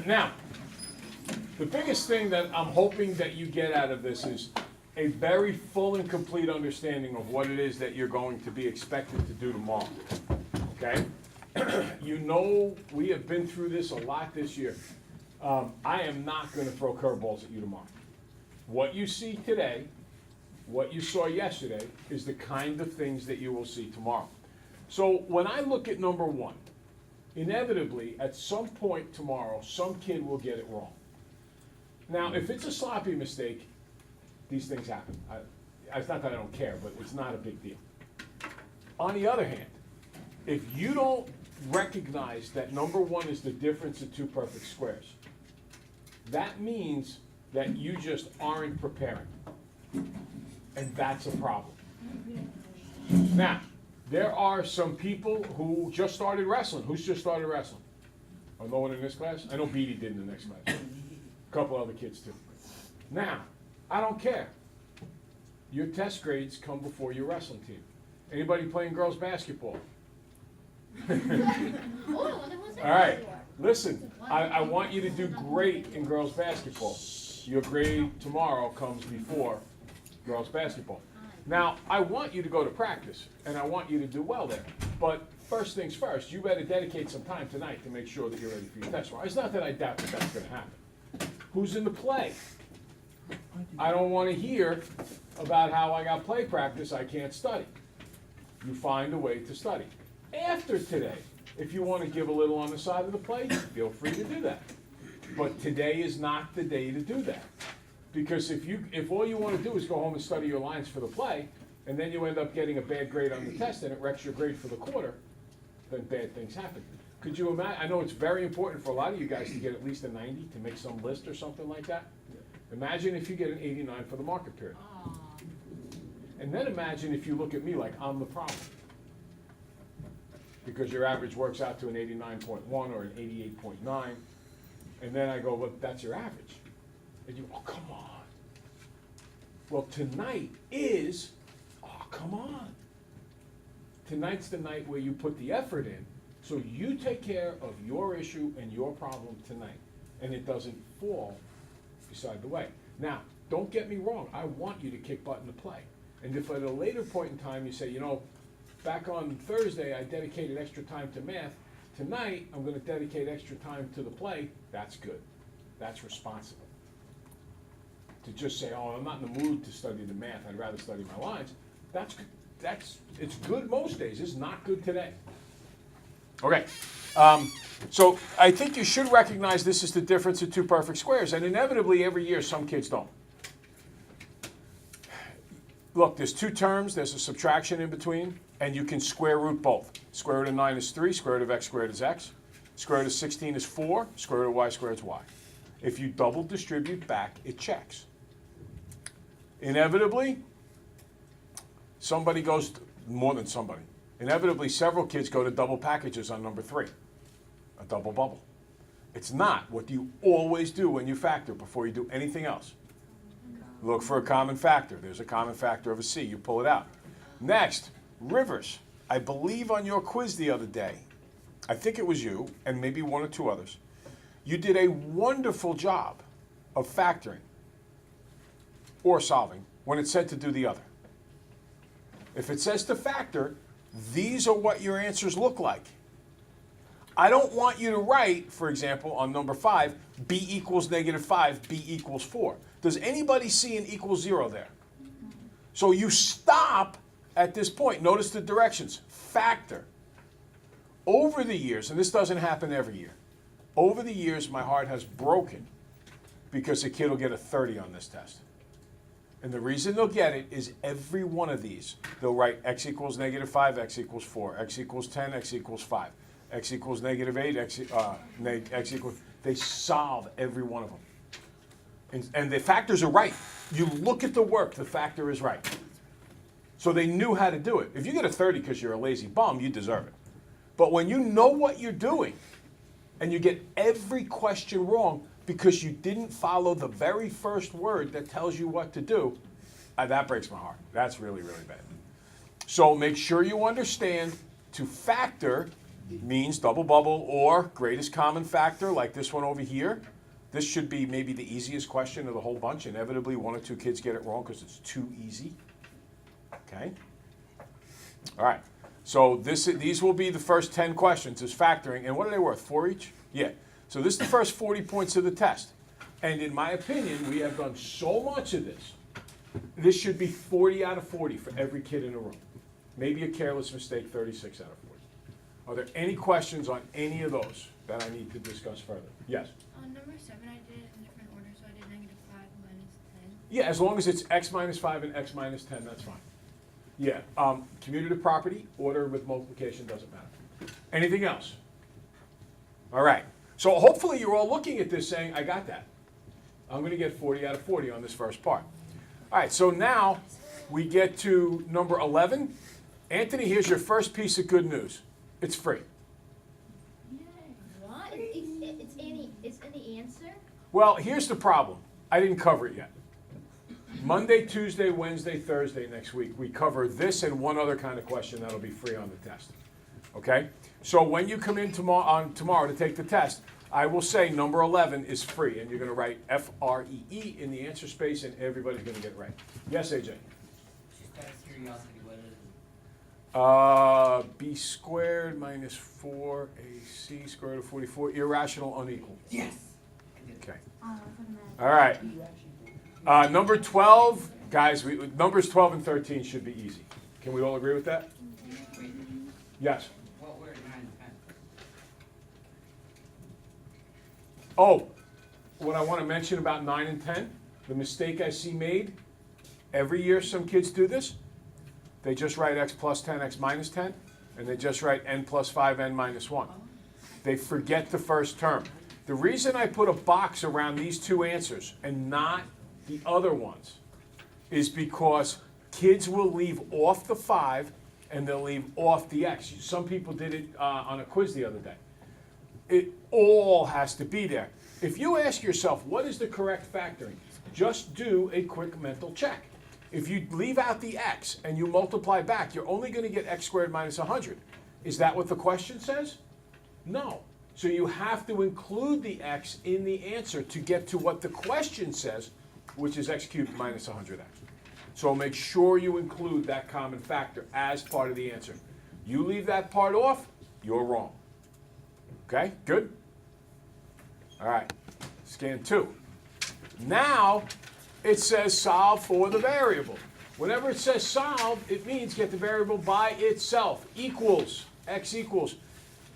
Now, the biggest thing that I'm hoping that you get out of this is a very full and complete understanding of what it is that you're going to be expected to do tomorrow. Okay? You know, we have been through this a lot this year. I am not going to throw curveballs at you tomorrow. What you see today, what you saw yesterday, is the kind of things that you will see tomorrow. So when I look at number one, inevitably, at some point tomorrow, some kid will get it wrong. Now, if it's a sloppy mistake, these things happen. It's not that I don't care, but it's not a big deal. On the other hand, if you don't recognize that number one is the difference of two perfect squares, that means that you just aren't preparing. And that's a problem. Now, there are some people who just started wrestling. Who's just started wrestling? Oh, no one in this class? I know Beatty did in the next class. A couple other kids too. Now, I don't care. Your test grades come before your wrestling team. Anybody playing girls basketball? All right, listen, I want you to do great in girls basketball. Your grade tomorrow comes before girls basketball. Now, I want you to go to practice, and I want you to do well there. But first things first, you better dedicate some time tonight to make sure that you're ready for your test tomorrow. It's not that I doubt that that's going to happen. Who's in the play? I don't want to hear about how I got play practice, I can't study. You find a way to study. After today, if you want to give a little on the side of the play, feel free to do that. But today is not the day to do that. Because if all you want to do is go home and study your lines for the play, and then you end up getting a bad grade on the test and it wrecks your grade for the quarter, then bad things happen. Could you imagine? I know it's very important for a lot of you guys to get at least a 90 to make some list or something like that. Imagine if you get an 89 for the market period. And then imagine if you look at me like I'm the problem. Because your average works out to an 89.1 or an 88.9. And then I go, well, that's your average. And you, oh, come on. Well, tonight is, oh, come on. Tonight's the night where you put the effort in, so you take care of your issue and your problem tonight, and it doesn't fall beside the way. Now, don't get me wrong. I want you to kick butt in the play. And if at a later point in time you say, you know, back on Thursday I dedicated extra time to math, tonight I'm going to dedicate extra time to the play, that's good. That's responsible. To just say, oh, I'm not in the mood to study the math, I'd rather study my lines, it's good most days, it's not good today. Okay, so I think you should recognize this is the difference of two perfect squares, and inevitably every year some kids don't. Look, there's two terms, there's a subtraction in between, and you can square root both. Square root of 9 is 3, square root of x squared is x, square root of 16 is 4, square root of y squared is y. If you double distribute back, it checks. Inevitably, somebody goes, more than somebody, inevitably several kids go to double packages on number 3, a double bubble. It's not what you always do when you factor before you do anything else. Look for a common factor. There's a common factor of a C. You pull it out. Next, rivers. I believe on your quiz the other day, I think it was you, and maybe one or two others, you did a wonderful job of factoring or solving when it said to do the other. If it says to factor, these are what your answers look like. I don't want you to write, for example, on number 5, b equals -5, b equals 4. Does anybody see an equals 0 there? So you stop at this point. Notice the directions. Factor. Over the years, and this doesn't happen every year, over the years my heart has broken because a kid will get a 30 on this test. And the reason they'll get it is every one of these, they'll write x equals -5, x equals 4, x equals 10, x equals 5, x equals -8, x equals, they solve every one of them. And the factors are right. You look at the work, the factor is right. So they knew how to do it. If you get a 30 because you're a lazy bum, you deserve it. But when you know what you're doing, and you get every question wrong because you didn't follow the very first word that tells you what to do, that breaks my heart. That's really, really bad. So make sure you understand to factor means double bubble or greatest common factor, like this one over here. This should be maybe the easiest question of the whole bunch. Inevitably, one or two kids get it wrong because it's too easy. Okay? All right. So these will be the first 10 questions is factoring. And what are they worth? 4 each? Yeah. So this is the first 40 points of the test. And in my opinion, we have done so much of this. This should be 40 out of 40 for every kid in the room. Maybe a careless mistake, 36 out of 40. Are there any questions on any of those that I need to discuss further? Yes? On number 7, I did it in different order, so I did -5 minus 10. Yeah, as long as it's x minus 5 and x minus 10, that's fine. Yeah, commutative property, order with multiplication doesn't matter. Anything else? All right. So hopefully you're all looking at this saying, I got that. I'm going to get 40 out of 40 on this first part. All right, so now we get to number 11. Anthony, here's your first piece of good news. It's free. What? It's any answer? Well, here's the problem. I didn't cover it yet. Monday, Tuesday, Wednesday, Thursday next week, we cover this and one other kind of question that'll be free on the test. Okay? So when you come in tomorrow to take the test, I will say number 11 is free, and you're going to write F-R-E-E in the answer space, and everybody's going to get it right. Yes, AJ? Just out of curiosity, what is it? B squared minus 4AC square root of 44, irrational unequal. Yes! Okay. All right. Number 12, guys, numbers 12 and 13 should be easy. Can we all agree with that? Wait, Yes. what were 9 and 10? Oh, what I want to mention about 9 and 10, the mistake I see made, every year some kids do this. They just write x plus 10, x minus 10, and they just write n plus 5, n minus 1. They forget the first term. The reason I put a box around these two answers and not the other ones is because kids will leave off the 5 and they'll leave off the x. Some people did it on a quiz the other day. It all has to be there. If you ask yourself, what is the correct factoring? Just do a quick mental check. If you leave out the x and you multiply back, you're only going to get x squared minus 100. Is that what the question says? No. So you have to include the x in the answer to get to what the question says, which is x cubed minus 100x. So make sure you include that common factor as part of the answer. You leave that part off, you're wrong. Okay, good? All right, scan 2. Now, it says solve for the variable. Whenever it says solve, it means get the variable by itself, equals, x equals.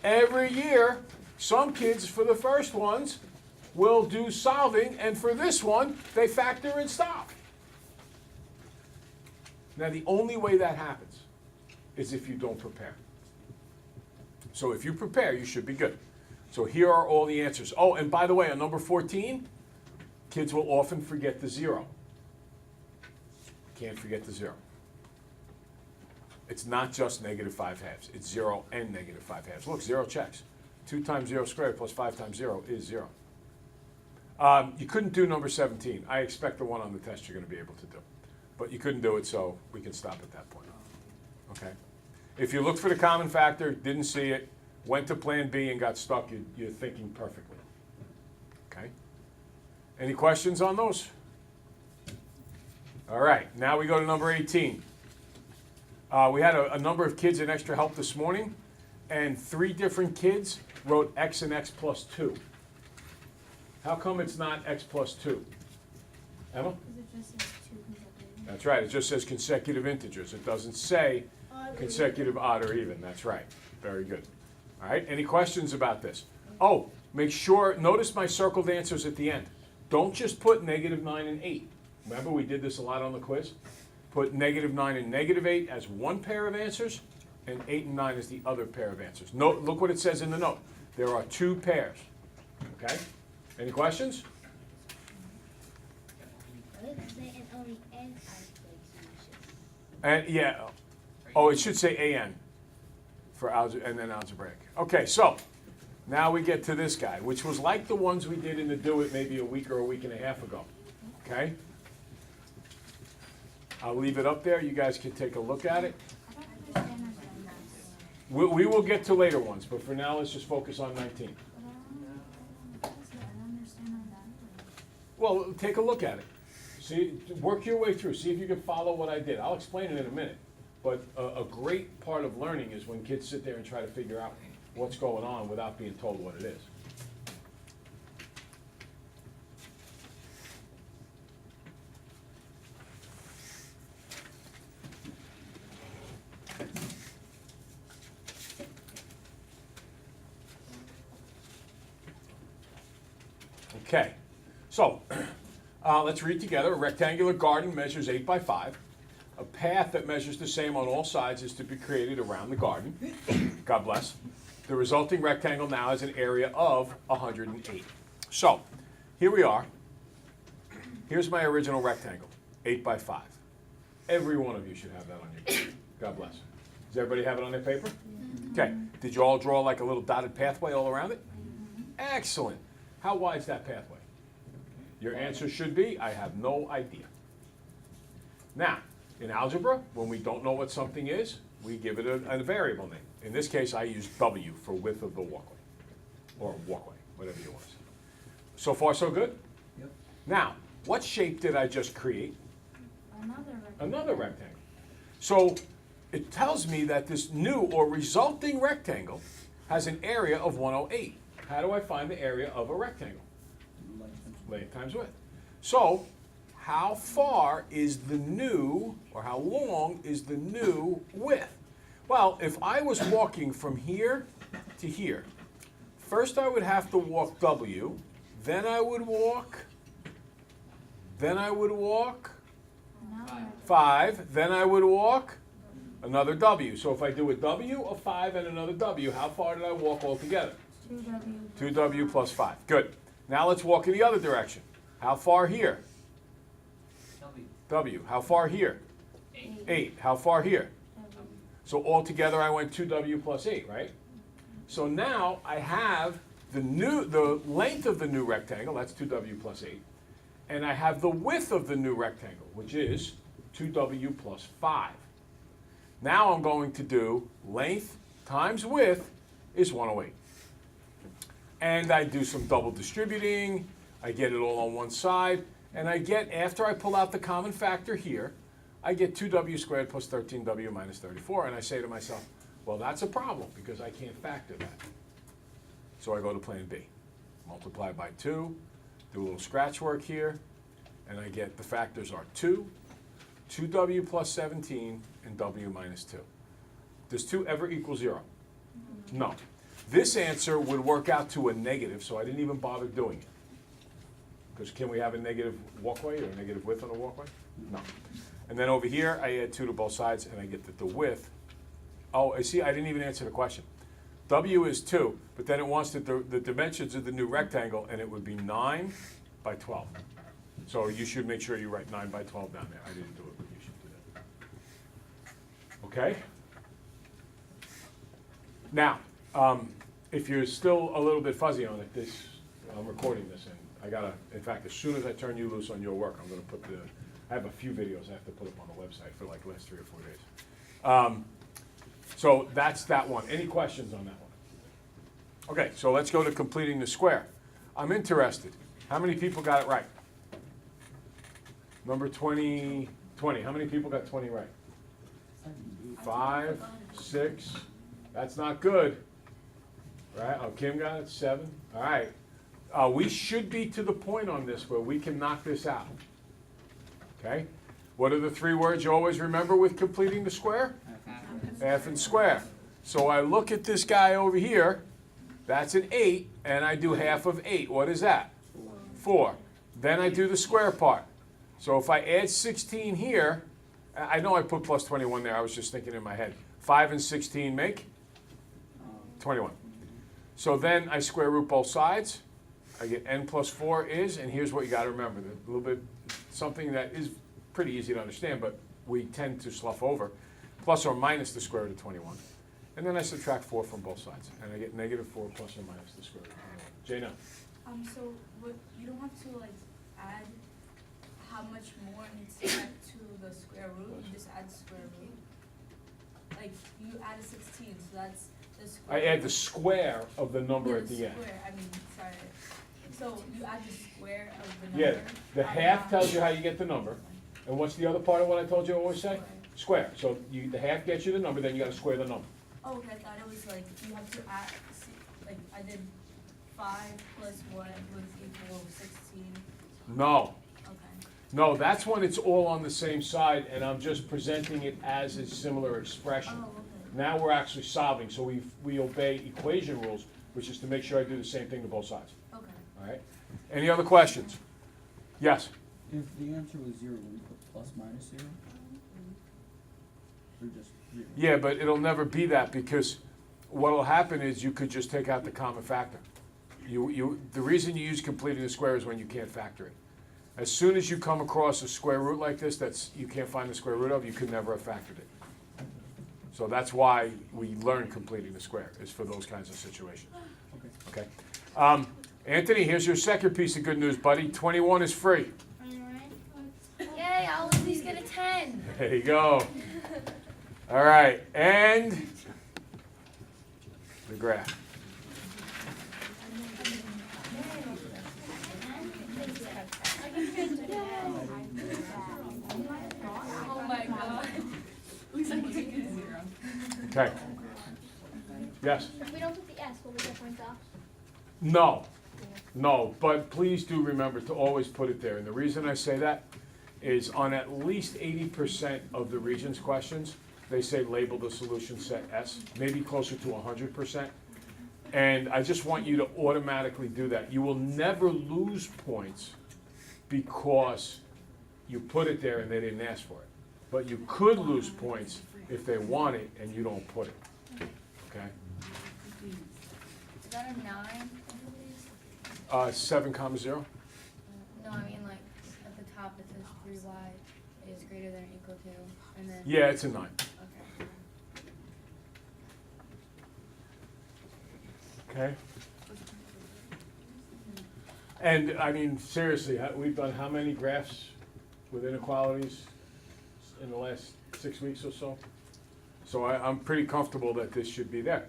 Every year, some kids, for the first ones, will do solving, and for this one, they factor and stop. Now, the only way that happens is if you don't prepare. So if you prepare, you should be good. So here are all the answers. Oh, and by the way, on number 14, kids will often forget the 0. Can't forget the 0. It's not just -5 halves. It's 0 and -5 halves. Look, 0 checks. 2 times 0 squared plus 5 times 0 is 0. You couldn't do number 17. I expect the one on the test you're going to be able to do. But you couldn't do it, so we can stop at that point. Okay? If you looked for the common factor, didn't see it, went to plan B and got stuck, you're thinking perfectly. Okay? Any questions on those? All right, now we go to number 18. We had a number of kids in extra help this morning, and 3 different kids wrote x and x plus 2. How come it's not x plus 2? Emma? Because it just says 2 consecutive. That's right, it just says consecutive integers. It doesn't say consecutive odd or even. That's right. Very good. All right, any questions about this? Oh, make sure, notice my circled answers at the end. Don't just put -9 and 8. Remember we did this a lot on the quiz? Put -9 and -8 as one pair of answers, and 8 and 9 as the other pair of answers. Note, look what it says in the note. There are 2 pairs. Okay? Any questions? What does it say? And only n algebraic solutions. And yeah, oh, it should say AN for and then algebraic. Okay, so now we get to this guy, which was like the ones we did in the Do It maybe a week or a week and a half ago. Okay? I'll leave it up there. You guys can take a look at it. I don't understand how to do We will get to later ones, but for now, let's just focus on 19. I don't understand how that works. Well, take a look at it. See, work your way through. See if you can follow what I did. I'll explain it in a minute. But a great part of learning is when kids sit there and try to figure out what's going on without being told what it is. Okay, so let's read together. A rectangular garden measures 8 by 5. A path that measures the same on all sides is to be created around the garden. God bless. The resulting rectangle now has an area of 108. So, here we are. Here's my original rectangle, 8 by 5. Every one of you should have that on your paper. God bless. Does everybody have it on their paper? Okay. Did you all draw like a little dotted pathway all around it? Excellent. How wide is that pathway? Your answer should be, I have no idea. Now, in algebra, when we don't know what something is, we give it a variable name. In this case, I use W for width of the walkway, or walkway, whatever you want to say. So far, so good? Yep. Now, what shape did I just create? Another rectangle. Another rectangle. So it tells me that this new or resulting rectangle has an area of 108. How do I find the area of a rectangle? Length times width. So how far is the new, or how long is the new width? Well, if I was walking from here to here, first I would have to walk W, then I would walk, Another. 5, then I would walk another W. So if I do a W, a 5, and another W, how far did I walk altogether? 2W. 2W plus 5. Good. Now let's walk in the other direction. How far here? W. W. How far here? 8. How far here? So altogether I went 2W plus 8, right? So now I have the length of the new rectangle, that's 2W plus 8, and I have the width of the new rectangle, which is 2W plus 5. Now I'm going to do length times width is 108. And I do some double distributing, I get it all on one side, and I get, after I pull out the common factor here, I get 2W squared plus 13W minus 34, and I say to myself, well, that's a problem, because I can't factor that. So I go to plan B. Multiply by 2, do a little scratch work here, and I get the factors are 2, 2W plus 17, and W minus 2. Does 2 ever equal 0? No. This answer would work out to a negative, so I didn't even bother doing it. Because can we have a negative walkway or a negative width on a walkway? No. And then over here, I add 2 to both sides, and I get that the width. Oh, I see, I didn't even answer the question. W is 2, but then it wants the dimensions of the new rectangle, and it would be 9 by 12. So you should make sure you write 9 by 12 down there. I didn't do it, but you should do that. Okay? Now, if you're still a little bit fuzzy on it, I'm recording this, and I gotta, in fact, as soon as I turn you loose on your work, I'm gonna put I have a few videos I have to put up on the website for like the last 3 or 4 days. So that's that one. Any questions on that one? Okay, so let's go to completing the square. I'm interested. How many people got it right? Number 20, how many people got 20 right? 5, 6, that's not good. Right, oh, Kim got it, 7, all right. We should be to the point on this where we can knock this out. Okay? What are the 3 words you always remember with completing the square? Half and square. So I look at this guy over here, that's an 8, and I do half of 8. What is that? 4. Then I do the square part. So if I add 16 here, I know I put plus 21 there, I was just thinking in my head. 5 and 16 make? 21. So then I square root both sides. I get n plus 4 is, and here's what you got to remember, a little bit, something that is pretty easy to understand, but we tend to slough over, plus or minus the square root of 21. And then I subtract 4 from both sides, and I get negative 4 plus or minus the square root of 21. Jana? So what, you don't have to like add how much more needs to add to the square root, you just add square root. like, you add a 16, so that's the square. I add the square of the number Yeah, at the end. square, I mean, sorry. So you add the square of the Yeah, number. the half tells you how you get the number. And what's the other part of what I told you I always say? Square. So the half gets you the number, then you gotta square the number. Oh, okay, I thought it was like, you have to add, like, I did 5 plus 1 was equal 16. No, Okay. no, that's when it's all on the same side, and I'm just presenting it as a similar expression. Oh, okay. Now we're actually solving, so we obey equation rules, which is to make sure I do the same thing to both sides. Okay. All right? Any other questions? Yes? If the answer was 0, would you put plus minus 0? Or just 0? Yeah, but it'll never be that, because what'll happen is you could just take out the common factor. The reason you use completing the square is when you can't factor it. As soon as you come across a square root like this that's you can't find the square root of, you could never have factored it. So that's why we learn completing the square, is for those kinds of situations. Okay. Okay. Anthony, here's your second piece of good news, buddy. 21 is free. Yay, I'll at least get a 10. There you go. All right, and the graph. Oh my god. At least I can get a 0. Okay. Yes? If we don't put the S, will we get points off? No, no, but please do remember to always put it there. And the reason I say that is on at least 80% of the Regents questions, they say label the solution set S, maybe closer to 100%. And I just want you to automatically do that. You will never lose points because you put it there and they didn't ask for it. But you could lose points if they want it and you don't put it. Okay? Is that a 9? 7 comma 0? No, I mean like at the top it says 3y is greater than or equal to, and then. Yeah, it's a 9. Okay. Okay? And, I mean, seriously, we've done how many graphs with inequalities in the last 6 weeks or so? So I'm pretty comfortable that this should be there.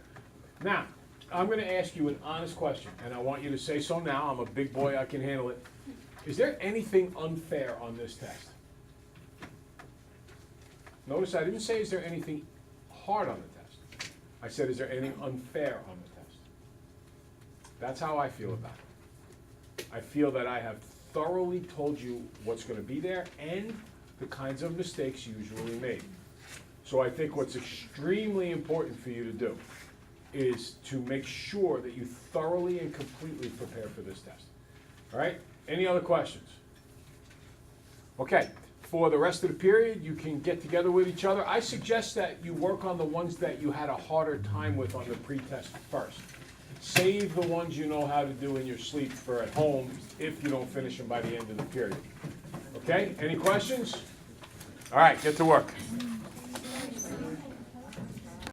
Now, I'm gonna ask you an honest question, and I want you to say so now. I'm a big boy, I can handle it. Is there anything unfair on this test? Notice I didn't say is there anything hard on the test. I said is there anything unfair on the test? That's how I feel about it. I feel that I have thoroughly told you what's gonna be there and the kinds of mistakes usually made. So I think what's extremely important for you to do is to make sure that you thoroughly and completely prepare for this test. All right? Any other questions? Okay. For the rest of the period, you can get together with each other. I suggest that you work on the ones that you had a harder time with on the pretest first. Save the ones you know how to do in your sleep for at home if you don't finish them by the end of the period. Okay? Any questions? All right, get to work.